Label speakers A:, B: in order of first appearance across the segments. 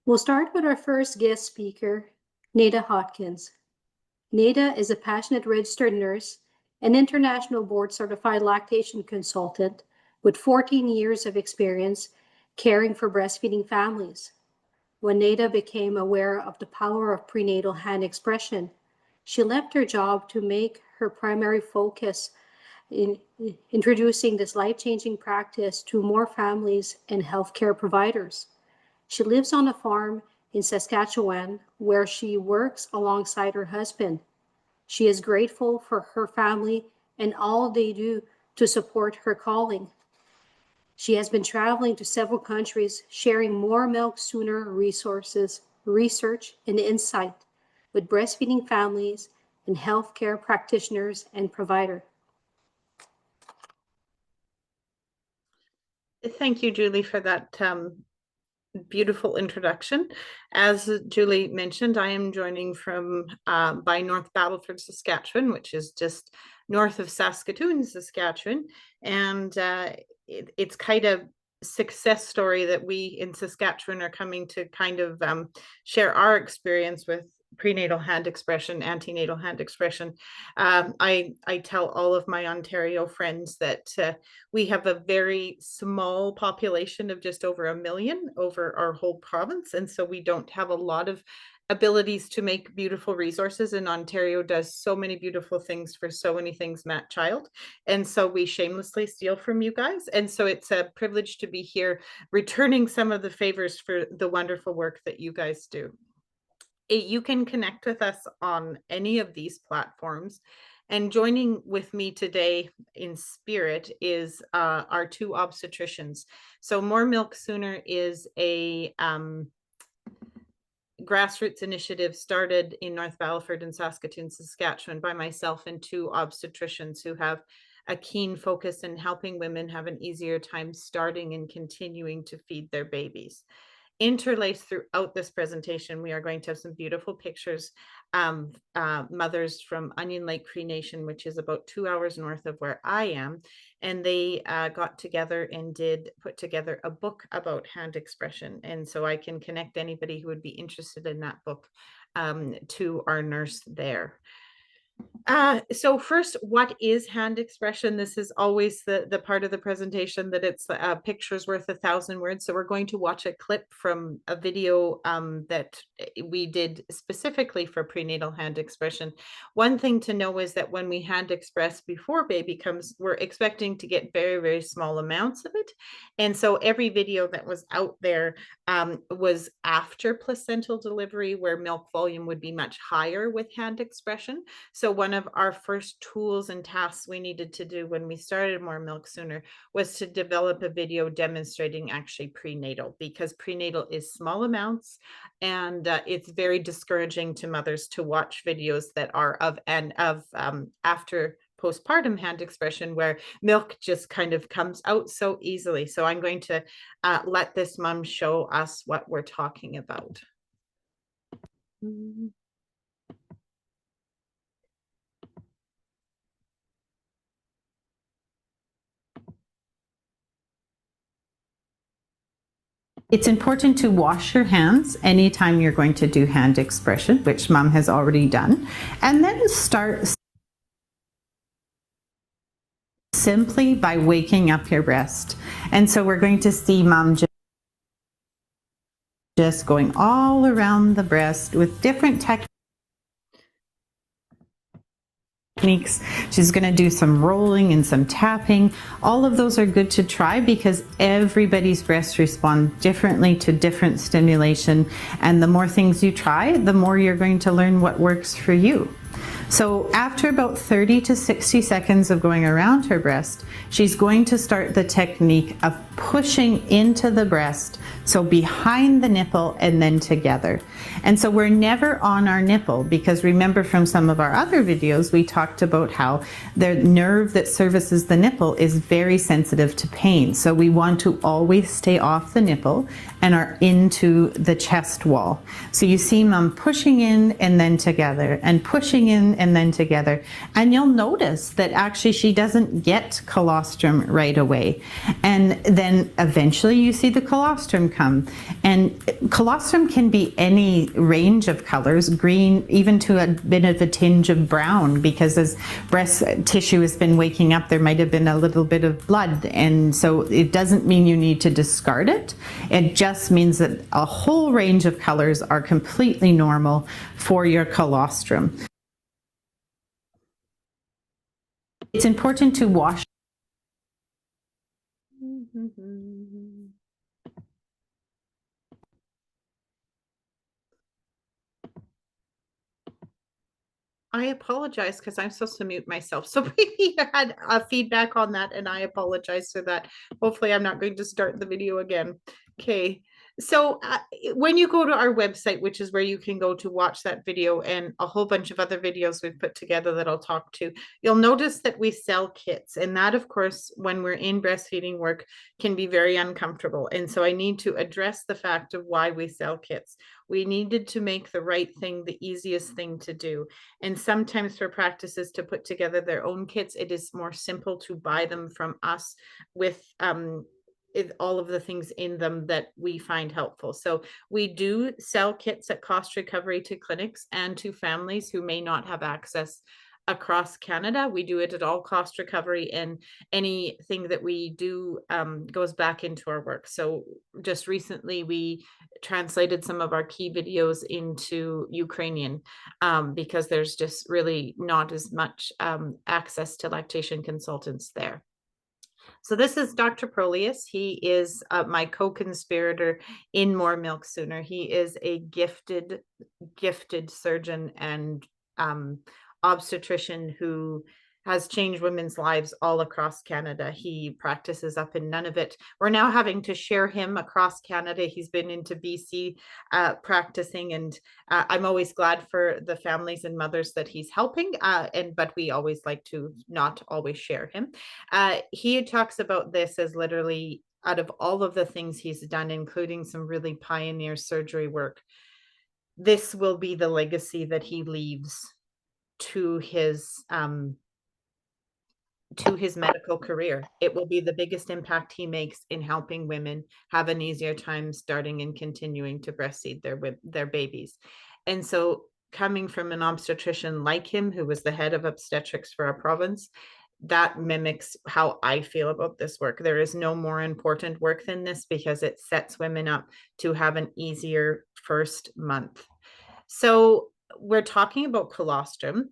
A: We'll start with our first guest speaker, Naida Hawkins. Naida is a passionate registered nurse and international board-certified lactation consultant with 14 years of experience caring for breastfeeding families. When Naida became aware of the power of prenatal hand expression, she left her job to make her primary focus in introducing this life-changing practice to more families and healthcare providers. She lives on a farm in Saskatchewan where she works alongside her husband. She is grateful for her family and all they do to support her calling. She has been traveling to several countries, sharing more milk sooner resources, research, and insight with breastfeeding families and healthcare practitioners and providers.
B: Thank you, Julie, for that beautiful introduction. As Julie mentioned, I am joining from by North Battleford, Saskatchewan, which is just north of Saskatoon, Saskatchewan. And it's kind of success story that we in Saskatchewan are coming to kind of share our experience with prenatal hand expression, antenatal hand expression. I tell all of my Ontario friends that we have a very small population of just over 1 million over our whole province. And so we don't have a lot of abilities to make beautiful resources, and Ontario does so many beautiful things for so many things, Matt Child. And so we shamelessly steal from you guys. And so it's a privilege to be here returning some of the favors for the wonderful work that you guys do. You can connect with us on any of these platforms. And joining with me today in spirit is our two obstetricians. So More Milk Sooner is a grassroots initiative started in North Battleford and Saskatoon, Saskatchewan by myself and two obstetricians who have a keen focus in helping women have an easier time starting and continuing to feed their babies. Interlaced throughout this presentation, we are going to have some beautiful pictures of mothers from Onion Lake Cree Nation, which is about 2 hours north of where I am. And they got together and put together a book about hand expression. And so I can connect anybody who would be interested in that book to our nurse there. So first, what is hand expression? This is always the part of the presentation that it's a picture's worth 1,000 words. So we're going to watch a clip from a video that we did specifically for prenatal hand expression. One thing to know is that when we hand express before baby comes, we're expecting to get very, very small amounts of it. And so every video that was out there was after placental delivery, where milk volume would be much higher with hand expression. So one of our first tools and tasks we needed to do when we started More Milk Sooner was to develop a video demonstrating actually prenatal, because prenatal is small amounts and it's very discouraging to mothers to watch videos that are of after postpartum hand expression where milk just kind of comes out so easily. So I'm going to let this mom show us what we're talking about. It's important to wash your hands anytime you're going to do hand expression, which mom has already done, and then start simply by waking up your breast. And so we're going to see mom just going all around the breast with different techniques. She's going to do some rolling and some tapping. All of those are good to try because everybody's breasts respond differently to different stimulation. And the more things you try, the more you're going to learn what works for you. So after about 30 to 60 seconds of going around her breast, she's going to start the technique of pushing into the breast, so behind the nipple and then together. And so we're never on our nipple, because remember from some of our other videos, we talked about how the nerve that services the nipple is very sensitive to pain. So we want to always stay off the nipple and are into the chest wall. So you see mom pushing in and then together, and pushing in and then together. And you'll notice that actually she doesn't get colostrum right away. And then eventually you see the colostrum come. And colostrum can be any range of colors, green, even to a bit of a tinge of brown, because as breast tissue has been waking up, there might have been a little bit of blood. And so it doesn't mean you need to discard it. It just means that a whole range of colors are completely normal for your colostrum. It's important to wash. I apologize because I'm supposed to mute myself. So maybe you had feedback on that, and I apologize for that. Hopefully I'm not going to start the video again. Okay. So when you go to our website, which is where you can go to watch that video and a whole bunch of other videos we've put together that I'll talk to, you'll notice that we sell kits. And that, of course, when we're in breastfeeding work, can be very uncomfortable. And so I need to address the fact of why we sell kits. We needed to make the right thing the easiest thing to do. And sometimes for practices to put together their own kits, it is more simple to buy them from us with all of the things in them that we find helpful. So we do sell kits at cost recovery to clinics and to families who may not have access across Canada. We do it at all cost recovery, and anything that we do goes back into our work. So just recently we translated some of our key videos into Ukrainian because there's just really not as much access to lactation consultants there. So this is Dr. Prolius. He is my co-conspirator in More Milk Sooner. He is a gifted surgeon and obstetrician who has changed women's lives all across Canada. He practices up in Nunavut. We're now having to share him across Canada. He's been into BC practicing, and I'm always glad for the families and mothers that he's helping, but we always like to not always share him. He talks about this as literally, out of all of the things he's done, including some really pioneer surgery work, this will be the legacy that he leaves to his medical career. It will be the biggest impact he makes in helping women have an easier time starting and continuing to breastfeed their babies. And so coming from an obstetrician like him, who was the head of obstetrics for our province, that mimics how I feel about this work. There is no more important work than this because it sets women up to have an easier first month. So we're talking about colostrum.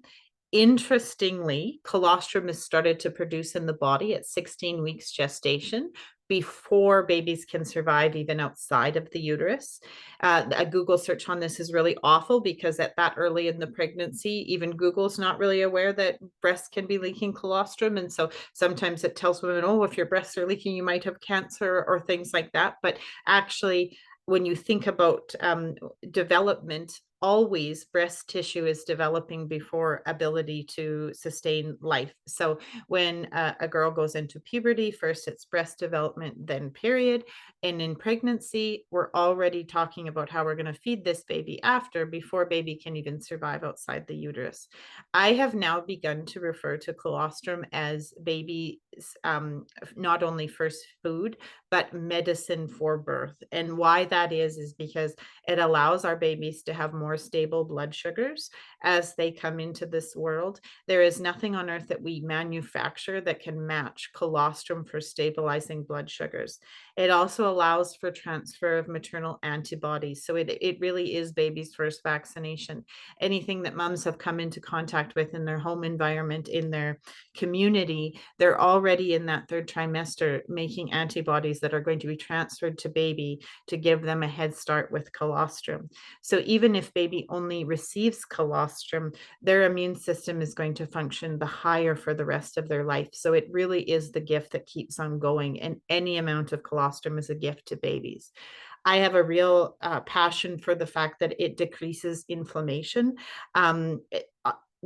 B: Interestingly, colostrum is started to produce in the body at 16 weeks gestation, before babies can survive even outside of the uterus. A Google search on this is really awful because at that early in the pregnancy, even Google's not really aware that breasts can be leaking colostrum. And so sometimes it tells women, oh, if your breasts are leaking, you might have cancer or things like that. But actually, when you think about development, always breast tissue is developing before ability to sustain life. So when a girl goes into puberty, first it's breast development, then period. And in pregnancy, we're already talking about how we're going to feed this baby before baby can even survive outside the uterus. I have now begun to refer to colostrum as baby, not only first food, but medicine for birth. And why that is because it allows our babies to have more stable blood sugars as they come into this world. There is nothing on earth that we manufacture that can match colostrum for stabilizing blood sugars. It also allows for transfer of maternal antibodies. So it really is baby's first vaccination. Anything that moms have come into contact with in their home environment, in their community, they're already in that third trimester making antibodies that are going to be transferred to baby to give them a head start with colostrum. So even if baby only receives colostrum, their immune system is going to function the higher for the rest of their life. So it really is the gift that keeps on going, and any amount of colostrum is a gift to babies. I have a real passion for the fact that it decreases inflammation.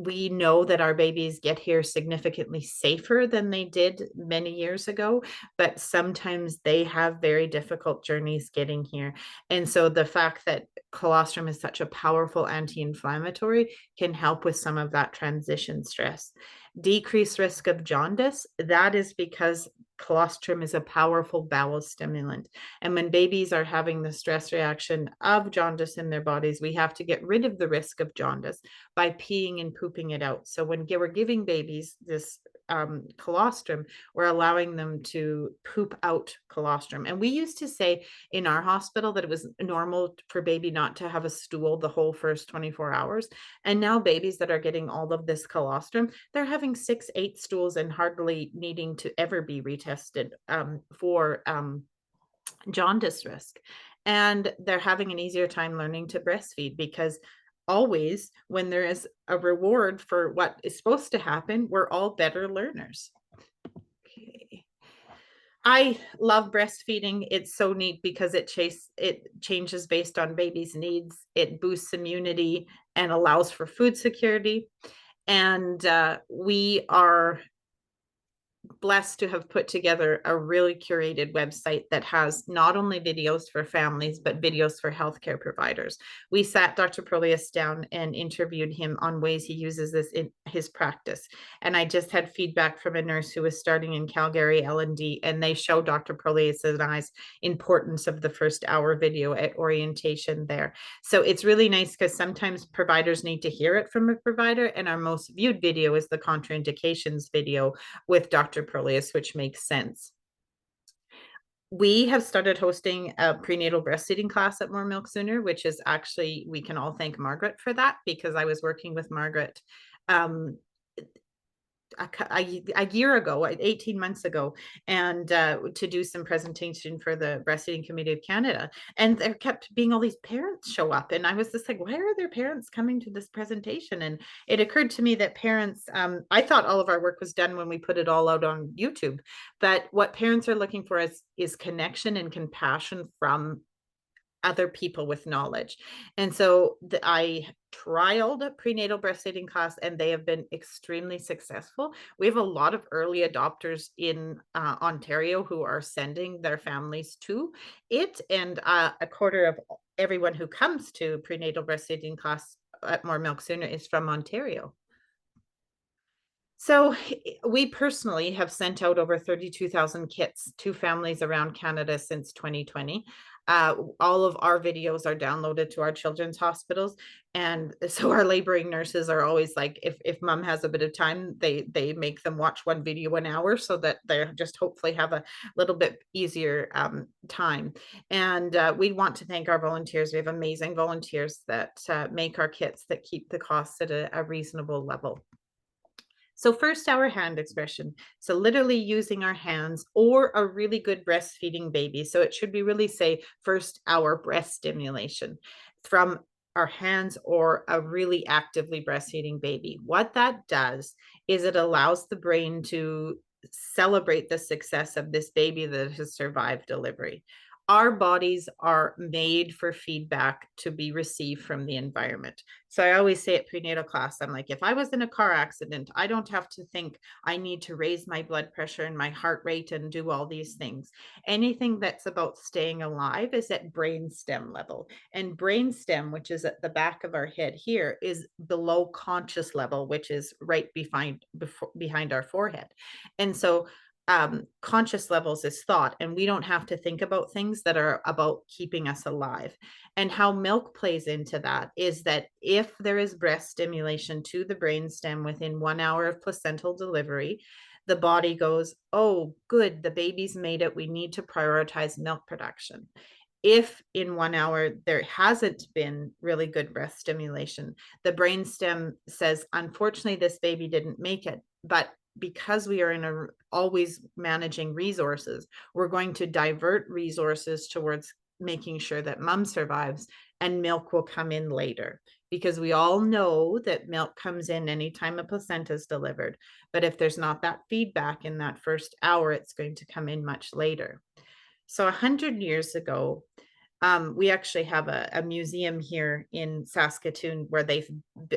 B: we know that our babies get here significantly safer than they did many years ago, but sometimes they have very difficult journeys getting here. And so the fact that colostrum is such a powerful anti-inflammatory can help with some of that transition stress. Decreased risk of jaundice, that is because colostrum is a powerful bowel stimulant. And when babies are having the stress reaction of jaundice in their bodies, we have to get rid of the risk of jaundice by peeing and pooping it out. So when we're giving babies this colostrum, we're allowing them to poop out colostrum. And we used to say in our hospital that it was normal for baby not to have a stool the whole first 24 hours. And now babies that are getting all of this colostrum, they're having 6, 8 stools and hardly needing to ever be retested for jaundice risk. And they're having an easier time learning to breastfeed because always when there is a reward for what is supposed to happen, we're all better learners. Okay. I love breastfeeding. It's so neat because it changes based on baby's needs. It boosts immunity and allows for food security. And we are blessed to have put together a really curated website that has not only videos for families, but videos for healthcare providers. We sat Dr. Prolius down and interviewed him on ways he uses this in his practice. And I just had feedback from a nurse who was starting in Calgary L&D, and they show Dr. Prolius and I's importance of the first hour video at orientation there. So it's really nice because sometimes providers need to hear it from a provider, and our most viewed video is the contraindications video with Dr. Prolius, which makes sense. We have started hosting a prenatal breastfeeding class at More Milk Sooner, which is actually, we can all thank Margaret for that, because I was working with Margaret a year ago, 18 months ago, and to do some presentation for the Breastfeeding Committee of Canada. And there kept being all these parents show up. And I was just like, why are there parents coming to this presentation? And it occurred to me that parents, I thought all of our work was done when we put it all out on YouTube. But what parents are looking for is connection and compassion from other people with knowledge. And so I trialed a prenatal breastfeeding class, and they have been extremely successful. We have a lot of early adopters in Ontario who are sending their families to it. And a quarter of everyone who comes to prenatal breastfeeding class at More Milk Sooner is from Ontario. So we personally have sent out over 32,000 kits to families around Canada since 2020. All of our videos are downloaded to our children's hospitals. And so our laboring nurses are always like, if mom has a bit of time, they make them watch one video an hour so that they just hopefully have a little bit easier time. And we want to thank our volunteers. We have amazing volunteers that make our kits that keep the costs at a reasonable level. So first hour hand expression. So literally using our hands or a really good breastfeeding baby. So it should be really say first hour breast stimulation from our hands or a really actively breastfeeding baby. What that does is it allows the brain to celebrate the success of this baby that has survived delivery. Our bodies are made for feedback to be received from the environment. So I always say at prenatal class, I'm like, if I was in a car accident, I don't have to think I need to raise my blood pressure and my heart rate and do all these things. Anything that's about staying alive is at brainstem level. And brainstem, which is at the back of our head here, is below conscious level, which is right behind our forehead. And so conscious levels is thought, and we don't have to think about things that are about keeping us alive. And how milk plays into that is that if there is breast stimulation to the brainstem within 1 hour of placental delivery, the body goes, oh, good, the baby's made it. We need to prioritize milk production. If in 1 hour there hasn't been really good breast stimulation, the brainstem says, unfortunately, this baby didn't make it, but because we are always managing resources, we're going to divert resources towards making sure that mom survives, and milk will come in later, because we all know that milk comes in anytime a placenta is delivered. But if there's not that feedback in that first hour, it's going to come in much later. So 100 years ago, We actually have a museum here in Saskatoon where they've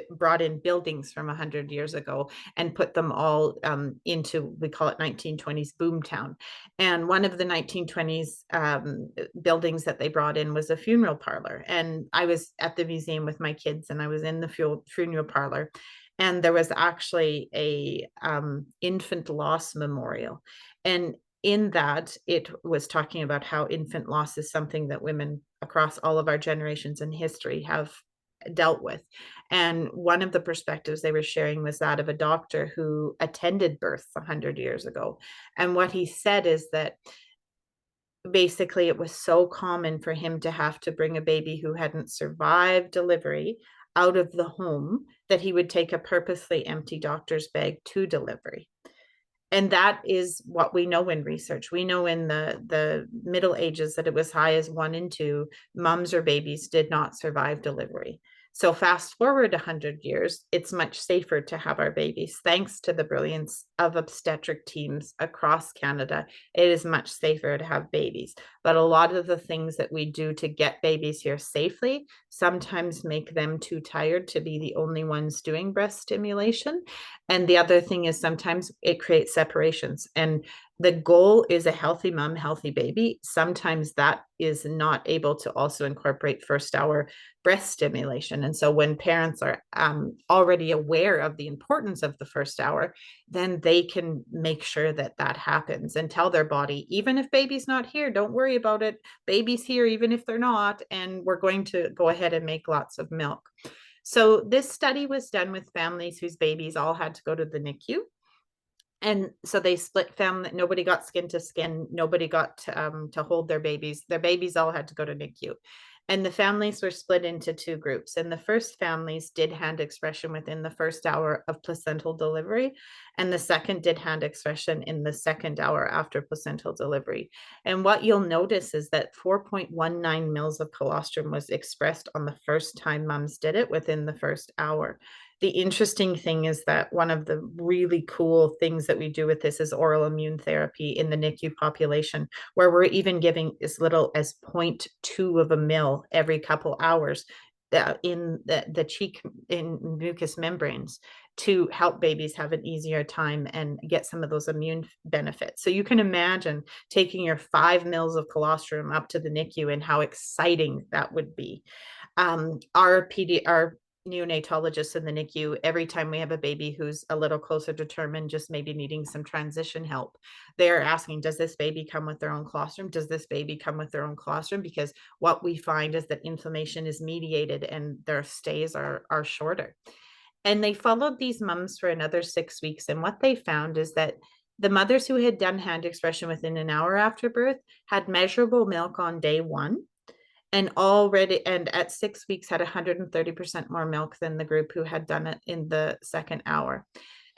B: brought in buildings from 100 years ago and put them all into, we call it 1920s boomtown. And one of the 1920s buildings that they brought in was a funeral parlor. And I was at the museum with my kids, and I was in the funeral parlor. And there was actually a infant loss memorial. And in that, it was talking about how infant loss is something that women across all of our generations in history have dealt with. And one of the perspectives they were sharing was that of a doctor who attended births 100 years ago. And what he said is that basically it was so common for him to have to bring a baby who hadn't survived delivery out of the home that he would take a purposely empty doctor's bag to delivery. And that is what we know in research. We know in the Middle Ages that it was high as 1 in 2 moms or babies did not survive delivery. So fast forward 100 years, it's much safer to have our babies. Thanks to the brilliance of obstetric teams across Canada, it is much safer to have babies. But a lot of the things that we do to get babies here safely sometimes make them too tired to be the only ones doing breast stimulation. And the other thing is sometimes it creates separations. And the goal is a healthy mom, healthy baby. Sometimes that is not able to also incorporate first hour breast stimulation. And so when parents are already aware of the importance of the first hour, then they can make sure that that happens and tell their body, even if baby's not here, don't worry about it. Baby's here, even if they're not. And we're going to go ahead and make lots of milk. So this study was done with families whose babies all had to go to the NICU. And so they split family. Nobody got skin to skin. Nobody got to hold their babies. Their babies all had to go to NICU. And the families were split into 2 groups. And the first families did hand expression within the first hour of placental delivery. And the second did hand expression in the second hour after placental delivery. And what you'll notice is that 4.19 mils of colostrum was expressed on the first time moms did it within the first hour. The interesting thing is that one of the really cool things that we do with this is oral immune therapy in the NICU population, where we're even giving as little as 0.2 of a mil every couple hours in the cheek in mucous membranes to help babies have an easier time and get some of those immune benefits. So you can imagine taking your 5 mils of colostrum up to the NICU and how exciting that would be. Our neonatologists in the NICU, every time we have a baby who's a little closer to term and just maybe needing some transition help, they're asking, does this baby come with their own colostrum? Does this baby come with their own colostrum? Because what we find is that inflammation is mediated and their stays are shorter. And they followed these mums for another 6 weeks. And what they found is that the mothers who had done hand expression within an hour after birth had measurable milk on day 1, and at 6 weeks had 130% more milk than the group who had done it in the second hour.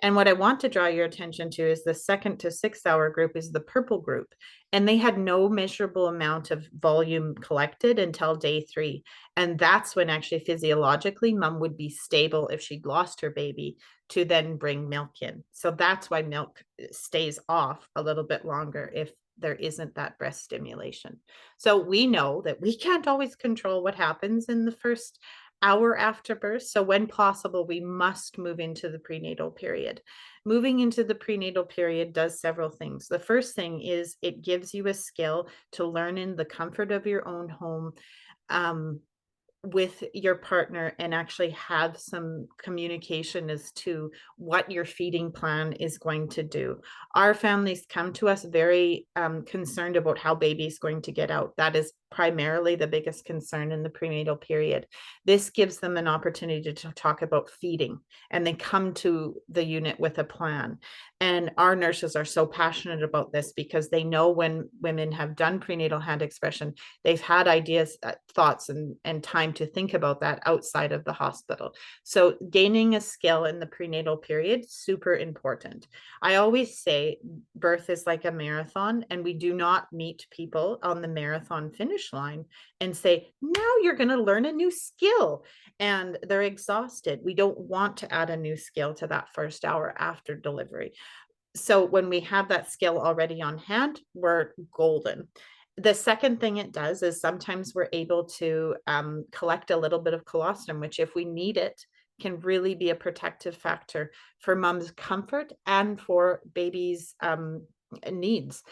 B: And what I want to draw your attention to is the 2nd to 6th hour group is the purple group. And they had no measurable amount of volume collected until day 3. And that's when actually physiologically mom would be stable if she'd lost her baby to then bring milk in. So that's why milk stays off a little bit longer if there isn't that breast stimulation. So we know that we can't always control what happens in the first hour after birth. So when possible, we must move into the prenatal period. Moving into the prenatal period does several things. The first thing is it gives you a skill to learn in the comfort of your own home, with your partner, and actually have some communication as to what your feeding plan is going to do. Our families come to us very concerned about how baby is going to get out. That is primarily the biggest concern in the prenatal period. This gives them an opportunity to talk about feeding, and they come to the unit with a plan. And our nurses are so passionate about this because they know when women have done prenatal hand expression, they've had ideas, thoughts, and time to think about that outside of the hospital. So gaining a skill in the prenatal period, super important. I always say birth is like a marathon, and we do not meet people on the marathon finish line and say, now you're going to learn a new skill, and they're exhausted. We don't want to add a new skill to that first hour after delivery. So when we have that skill already on hand, we're golden. The second thing it does is sometimes we're able to collect a little bit of colostrum, which if we need it, can really be a protective factor for mom's comfort and for baby's needs.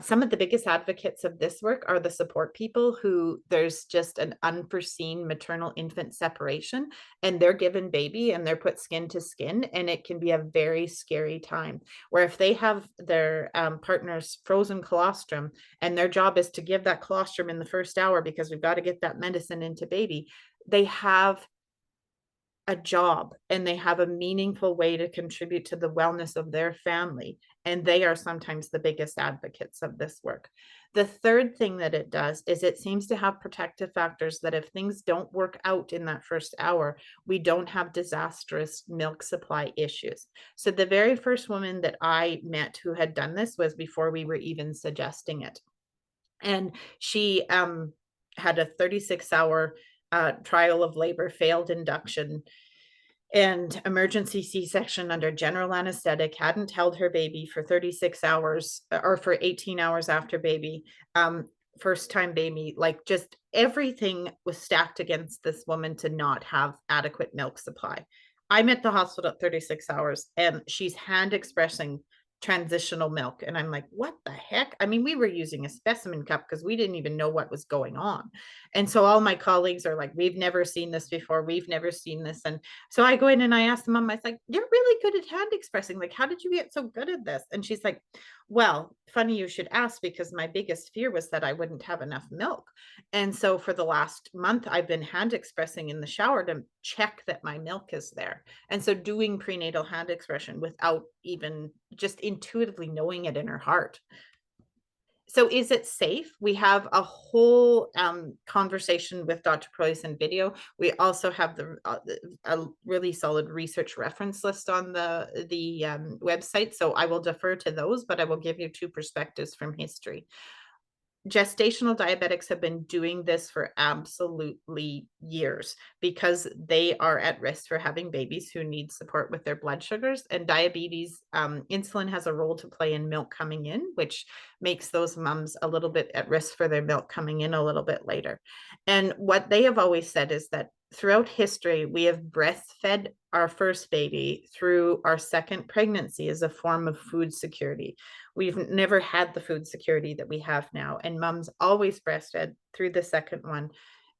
B: Some of the biggest advocates of this work are the support people who there's just an unforeseen maternal infant separation and they're given baby and they're put skin to skin, and it can be a very scary time where if they have their partner's frozen colostrum and their job is to give that colostrum in the first hour because we've got to get that medicine into baby, they have a job and they have a meaningful way to contribute to the wellness of their family. And they are sometimes the biggest advocates of this work. The third thing that it does is it seems to have protective factors that if things don't work out in that first hour, we don't have disastrous milk supply issues. So the very first woman that I met who had done this was before we were even suggesting it. And she had a 36-hour trial of labor, failed induction, and emergency C-section under general anesthetic, hadn't held her baby for 36 hours or for 18 hours after baby, first time baby, like just everything was stacked against this woman to not have adequate milk supply. I'm at the hospital at 36 hours and she's hand expressing transitional milk. And I'm like, what the heck? I mean, we were using a specimen cup because we didn't even know what was going on. And so all my colleagues are like, we've never seen this before. We've never seen this. And so I go in and I ask the mom, I was like, you're really good at hand expressing. Like, how did you get so good at this? And she's like, well, funny you should ask, because my biggest fear was that I wouldn't have enough milk. And so for the last month, I've been hand expressing in the shower to check that my milk is there. And so doing prenatal hand expression without even just intuitively knowing it in her heart. So is it safe? We have a whole conversation with Dr. Proyas in video. We also have a really solid research reference list on the website. So I will defer to those, but I will give you two perspectives from history. Gestational diabetics have been doing this for absolutely years because they are at risk for having babies who need support with their blood sugars, and diabetes. Insulin has a role to play in milk coming in, which makes those moms a little bit at risk for their milk coming in a little bit later. And what they have always said is that throughout history, we have breastfed our first baby through our second pregnancy as a form of food security. We've never had the food security that we have now. And moms always breastfed through the second one,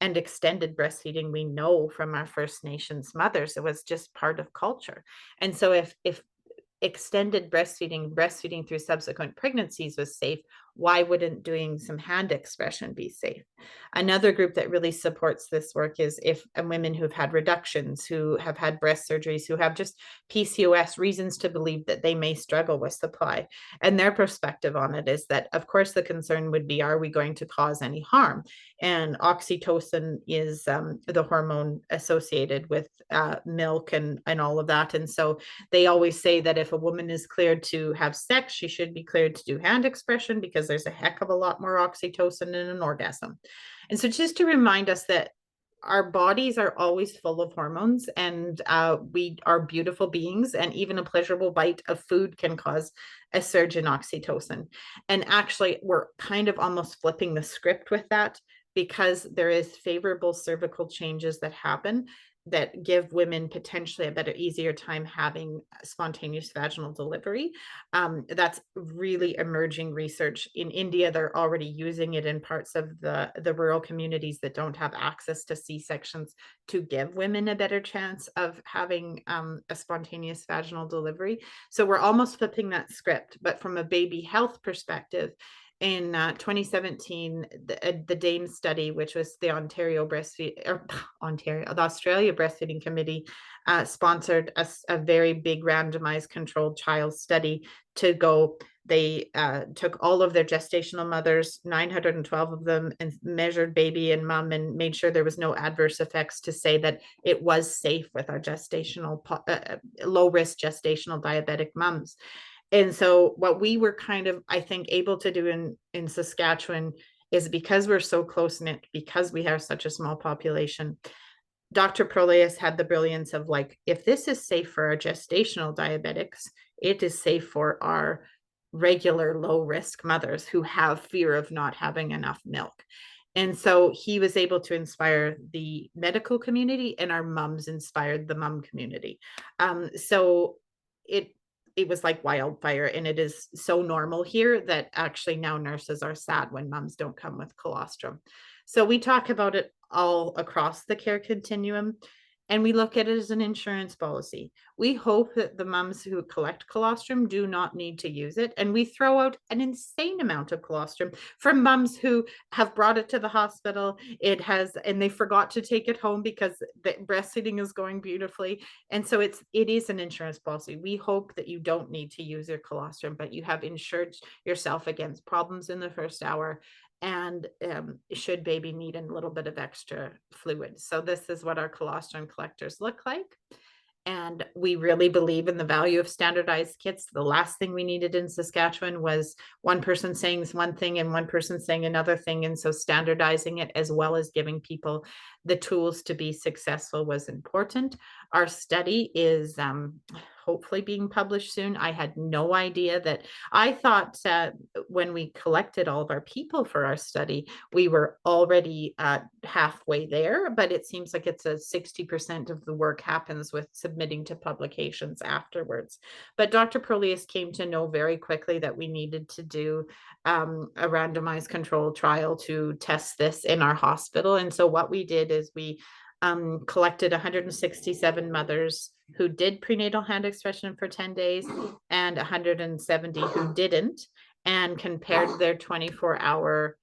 B: and extended breastfeeding. We know from our First Nations mothers, it was just part of culture. And so if extended breastfeeding through subsequent pregnancies was safe, why wouldn't doing some hand expression be safe? Another group that really supports this work is if women who've had reductions, who have had breast surgeries, who have just PCOS, reasons to believe that they may struggle with supply. And their perspective on it is that, of course, the concern would be, are we going to cause any harm? And oxytocin is the hormone associated with milk and all of that. And so they always say that if a woman is cleared to have sex, she should be cleared to do hand expression because there's a heck of a lot more oxytocin in an orgasm. And so just to remind us that our bodies are always full of hormones, and we are beautiful beings, and even a pleasurable bite of food can cause a surge in oxytocin. And actually, we're kind of almost flipping the script with that, because there is favorable cervical changes that happen that give women potentially a better, easier time having spontaneous vaginal delivery. That's really emerging research. In India, they're already using it in parts of the rural communities that don't have access to C-sections to give women a better chance of having a spontaneous vaginal delivery. So we're almost flipping that script. But from a baby health perspective, in 2017, the Dane study, which was the Australia Breastfeeding Committee, sponsored a very big randomized controlled trial study to go. They took all of their gestational mothers, 912 of them, and measured baby and mom and made sure there was no adverse effects to say that it was safe with our gestational, low risk gestational diabetic moms. And so what we were kind of, I think, able to do in Saskatchewan is, because we're so close knit, because we have such a small population, Dr. Proyas had the brilliance of, like, if this is safe for our gestational diabetics, it is safe for our regular low risk mothers who have fear of not having enough milk. And so he was able to inspire the medical community, and our moms inspired the mom community. So it was like wildfire, and it is so normal here that actually now nurses are sad when moms don't come with colostrum. So we talk about it all across the care continuum, and we look at it as an insurance policy. We hope that the moms who collect colostrum do not need to use it, and we throw out an insane amount of colostrum from moms who have brought it to the hospital. It has, and they forgot to take it home because the breastfeeding is going beautifully. And so it is an insurance policy. We hope that you don't need to use your colostrum, but you have insured yourself against problems in the first hour, and should baby need a little bit of extra fluid. So this is what our colostrum collectors look like. And we really believe in the value of standardized kits. The last thing we needed in Saskatchewan was one person saying one thing and one person saying another thing. And so standardizing it, as well as giving people the tools to be successful, was important. Our study is hopefully being published soon. I had no idea that. I thought when we collected all of our people for our study, we were already halfway there, but it seems like it's a 60% of the work happens with submitting to publications afterwards. But Dr. Perlius came to know very quickly that we needed to do a randomized controlled trial to test this in our hospital. And so what we did is we collected 167 mothers who did prenatal hand expression for 10 days and 170 who didn't, and compared their 24-hour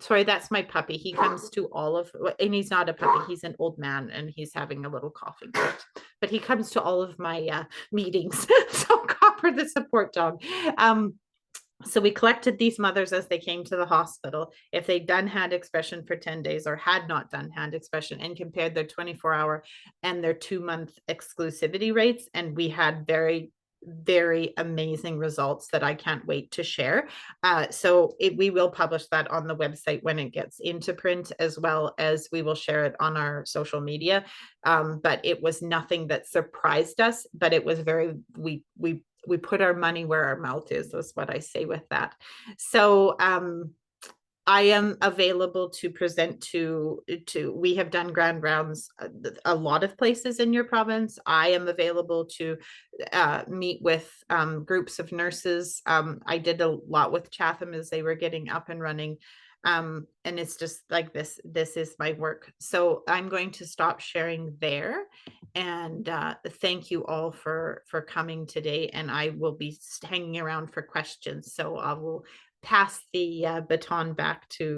B: sorry, that's my puppy. He comes to all of, and he's not a puppy, he's an old man, and he's having a little coughing fit, but he comes to all of my meetings. So Copper, the support dog. So we collected these mothers as they came to the hospital, if they'd done hand expression for 10 days or had not done hand expression, and compared their 24-hour and their 2-month exclusivity rates. And we had very, very amazing results that I can't wait to share. So we will publish that on the website when it gets into print, as well as we will share it on our social media. But it was nothing that surprised us, but it was very, we put our money where our mouth is what I say with that. So I am available to present to we have done grand rounds a lot of places in your province. I am available to meet with groups of nurses. I did a lot with Chatham as they were getting up and running. And it's just like this is my work. So I'm going to stop sharing there, and thank you all for coming today, and I will be hanging around for questions. So I will pass the baton back to